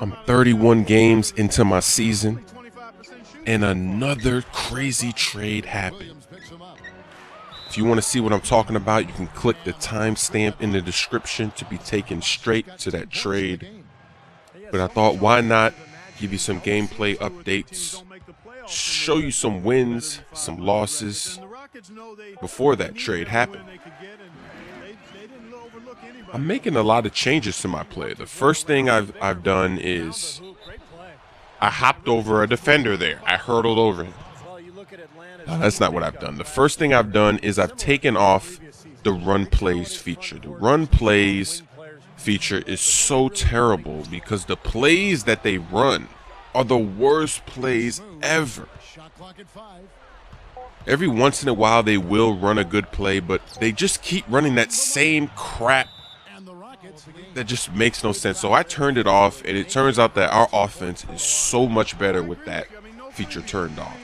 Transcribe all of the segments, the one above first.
I'm 31 games into my season, and another crazy trade happened. If you want to see what I'm talking about, you can click the timestamp in the description to be taken straight to that trade. But I thought, why not give you some gameplay updates, show you some wins, some losses before that trade happened. I'm making a lot of changes to my play. The first thing I've done is I hopped over a defender there. I hurdled over him. No, that's not what I've done. The first thing I've done is I've taken off the run plays feature. The run plays feature is so terrible because the plays that they run are the worst plays ever. Every once in a while they will run a good play, but they just keep running that same crap that just makes no sense. So I turned it off, and it turns out that our offense is so much better with that feature turned off.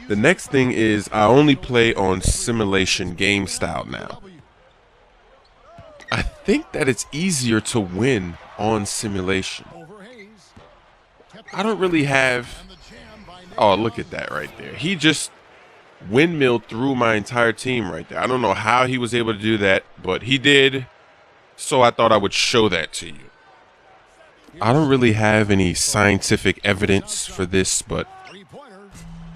The next thing is I only play on simulation game style now. I think that it's easier to win on simulation. I don't really have... Oh, look at that right there. He just windmilled through my entire team right there. I don't know how he was able to do that, but he did. So I thought I would show that to you. I don't really have any scientific evidence for this, but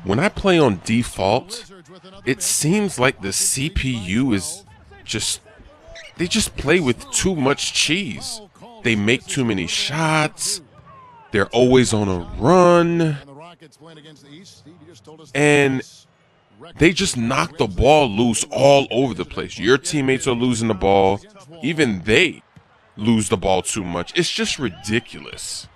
when I play on default, it seems like the CPU is just... They just play with too much cheese. They make too many shots. They're always on a run. And they just knock the ball loose all over the place. Your teammates are losing the ball. Even they lose the ball too much. It's just ridiculous.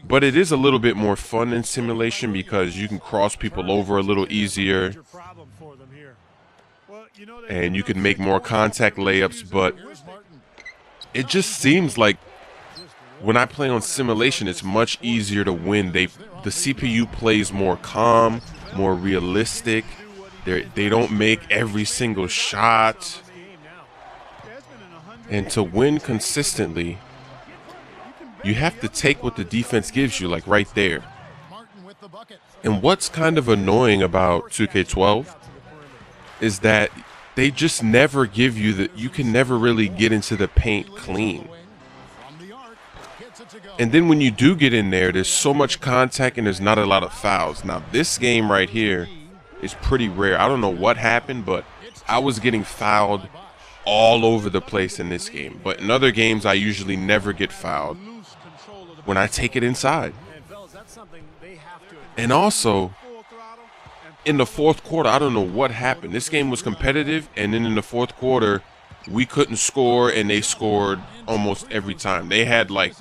But it is a little bit more fun in simulation because you can cross people over a little easier. And you can make more contact layups, but it just seems like when I play on simulation, it's much easier to win. The CPU plays more calm, more realistic. They don't make every single shot. And to win consistently, you have to take what the defense gives you, like right there. And what's kind of annoying about 2K12 is that they just never give you the, you can never really get into the paint clean. And then when you do get in there, there's so much contact and there's not a lot of fouls. Now this game right here is pretty rare. I don't know what happened, but I was getting fouled all over the place in this game. But in other games, I usually never get fouled when I take it inside. And also, in the fourth quarter, I don't know what happened. This game was competitive, and then in the fourth quarter, we couldn't score, and they scored almost every time. They had like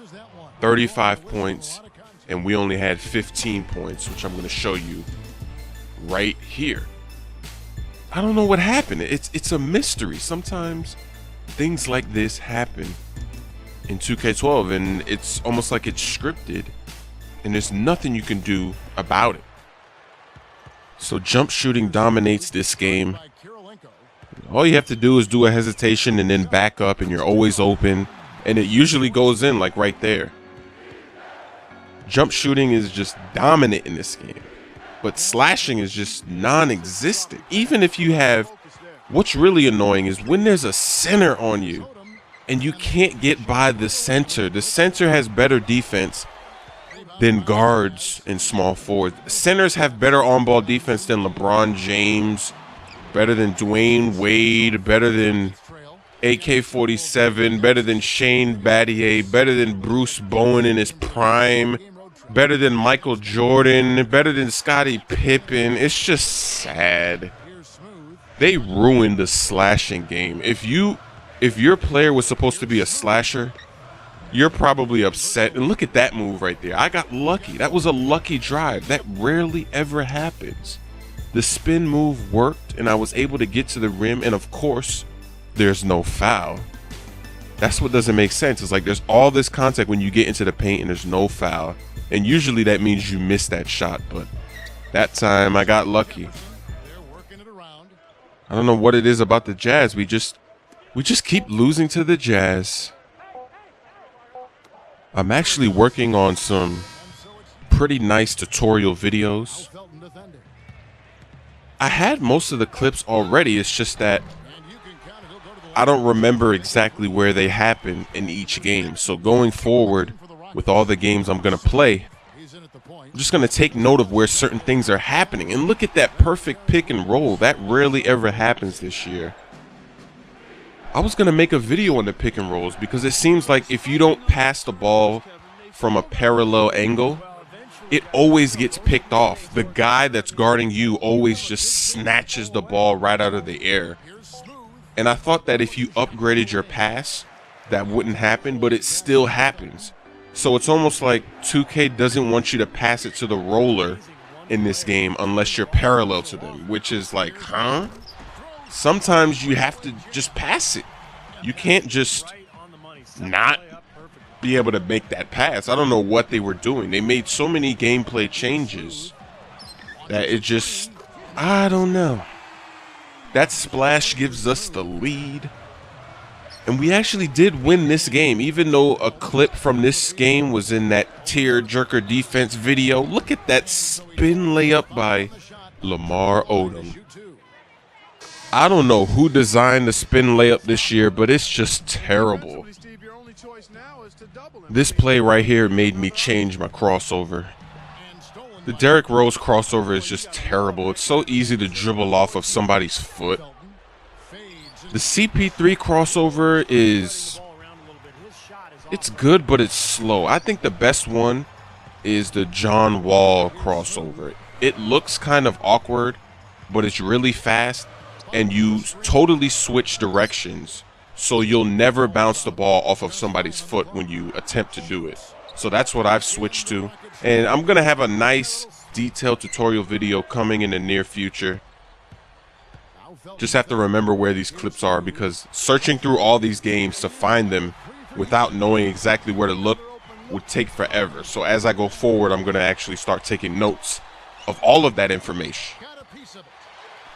35 points, and we only had 15 points, which I'm going to show you right here. I don't know what happened. It's a mystery. Sometimes things like this happen in 2K12, and it's almost like it's scripted, and there's nothing you can do about it. So jump shooting dominates this game. All you have to do is do a hesitation and then back up, and you're always open, and it usually goes in like right there. Jump shooting is just dominant in this game, but slashing is just non-existent. Even if you have, what's really annoying is when there's a center on you and you can't get by the center. The center has better defense than guards and small forwards. Centers have better on-ball defense than LeBron James, better than Dwayne Wade, better than AK-47, better than Shane Battier, better than Bruce Bowen in his prime, better than Michael Jordan, better than Scottie Pippen. It's just sad. They ruined the slashing game. If your player was supposed to be a slasher, you're probably upset. And look at that move right there. I got lucky. That was a lucky drive. That rarely ever happens. The spin move worked, and I was able to get to the rim, and of course, there's no foul. That's what doesn't make sense. It's like there's all this contact when you get into the paint and there's no foul. And usually that means you miss that shot, but that time I got lucky. I don't know what it is about the Jazz. We just keep losing to the Jazz. I'm actually working on some pretty nice tutorial videos. I had most of the clips already, it's just that I don't remember exactly where they happen in each game. So going forward with all the games I'm going to play, I'm just going to take note of where certain things are happening. And look at that perfect pick and roll. That rarely ever happens this year. I was going to make a video on the pick and rolls because it seems like if you don't pass the ball from a parallel angle, it always gets picked off. The guy that's guarding you always just snatches the ball right out of the air. And I thought that if you upgraded your pass, that wouldn't happen, but it still happens. So it's almost like 2K doesn't want you to pass it to the roller in this game unless you're parallel to them, which is like, huh? Sometimes you have to just pass it. You can't just not be able to make that pass. I don't know what they were doing. They made so many gameplay changes that it just, I don't know. That splash gives us the lead. And we actually did win this game, even though a clip from this game was in that tear jerker defense video. Look at that spin layup by Lamar Odom. I don't know who designed the spin layup this year, but it's just terrible. This play right here made me change my crossover. The Derrick Rose crossover is just terrible. It's so easy to dribble off of somebody's foot. The CP3 crossover it's good, but it's slow. I think the best one is the John Wall crossover. It looks kind of awkward, but it's really fast, and you totally switch directions, so you'll never bounce the ball off of somebody's foot when you attempt to do it. So that's what I've switched to. And I'm going to have a nice detailed tutorial video coming in the near future. Just have to remember where these clips are, because searching through all these games to find them without knowing exactly where to look would take forever. So as I go forward, I'm going to actually start taking notes of all of that information.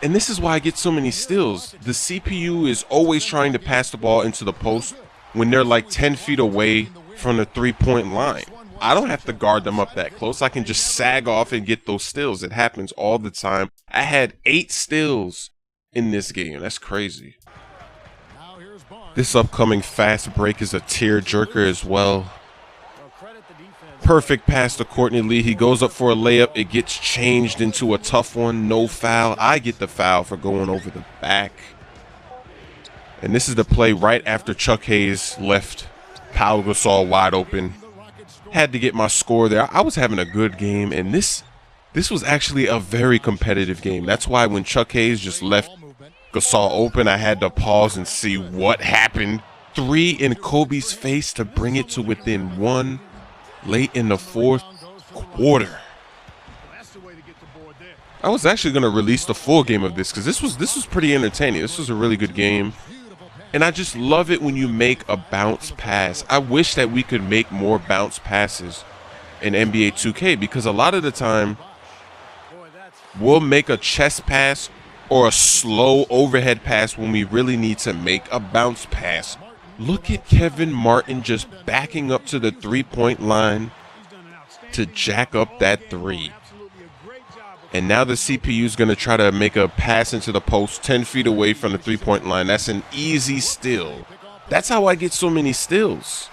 And this is why I get so many steals. The CPU is always trying to pass the ball into the post when they're like 10 feet away from the three-point line. I don't have to guard them up that close. I can just sag off and get those steals. It happens all the time. I had 8 steals in this game. That's crazy. This upcoming fast break is a tear jerker as well. Perfect pass to Courtney Lee. He goes up for a layup. It gets changed into a tough one. No foul. I get the foul for going over the back. And this is the play right after Chuck Hayes left Pau Gasol wide open. Had to get my score there. I was having a good game, and this was actually a very competitive game. That's why when Chuck Hayes just left Gasol open, I had to pause and see what happened. 3 in Kobe's face to bring it to within 1 late in the 4th quarter. I was actually going to release the full game of this because this was pretty entertaining. This was a really good game. And I just love it when you make a bounce pass. I wish that we could make more bounce passes in NBA 2K, because a lot of the time we'll make a chest pass or a slow overhead pass when we really need to make a bounce pass. Look at Kevin Martin just backing up to the three-point line to jack up that 3. And now the CPU is going to try to make a pass into the post 10 feet away from the three-point line. That's an easy steal. That's how I get so many steals.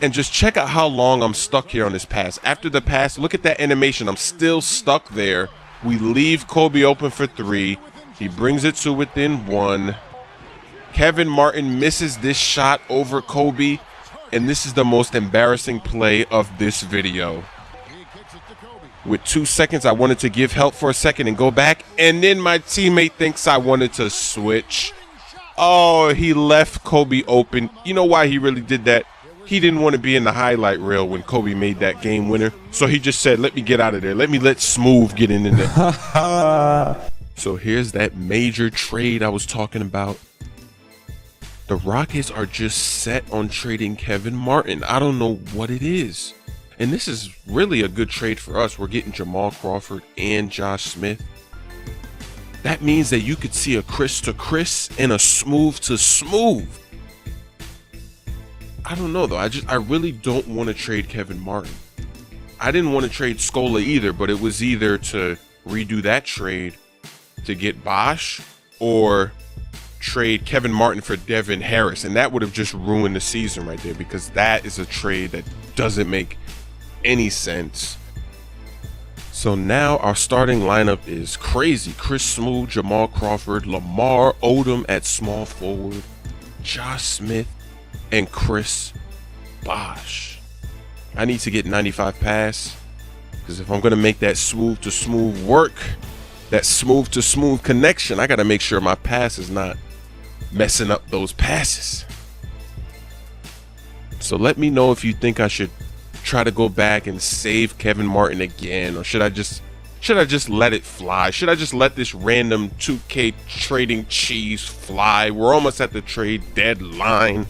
And just check out how long I'm stuck here on this pass. After the pass, look at that animation. I'm still stuck there. We leave Kobe open for 3. He brings it to within 1. Kevin Martin misses this shot over Kobe. And this is the most embarrassing play of this video. With 2 seconds, I wanted to give help for a second and go back. And then my teammate thinks I wanted to switch. Oh, he left Kobe open. You know why he really did that? He didn't want to be in the highlight reel when Kobe made that game winner. So he just said, let me get out of there. Let Smoove get in there. So here's that major trade I was talking about. The Rockets are just set on trading Kevin Martin. I don't know what it is. And this is really a good trade for us. We're getting Jamal Crawford and Josh Smith. That means that you could see a Chris to Chris and a Smoove to Smoove. I don't know though. I really don't want to trade Kevin Martin. I didn't want to trade Scola either, but it was either to redo that trade to get Bosch or trade Kevin Martin for Devin Harris, and that would have just ruined the season right there, because that is a trade that doesn't make any sense. So now our starting lineup is crazy. Chris Smoove, Jamal Crawford, Lamar Odom at small forward, Josh Smith, and Chris Bosh. I need to get 95 pass, because if I'm going to make that smooth to smooth work, that smooth to smooth connection, I got to make sure my pass is not messing up those passes. So let me know if you think I should try to go back and save Kevin Martin again, or should I just let it fly? Should I just let this random 2K trading cheese fly? We're almost at the trade deadline.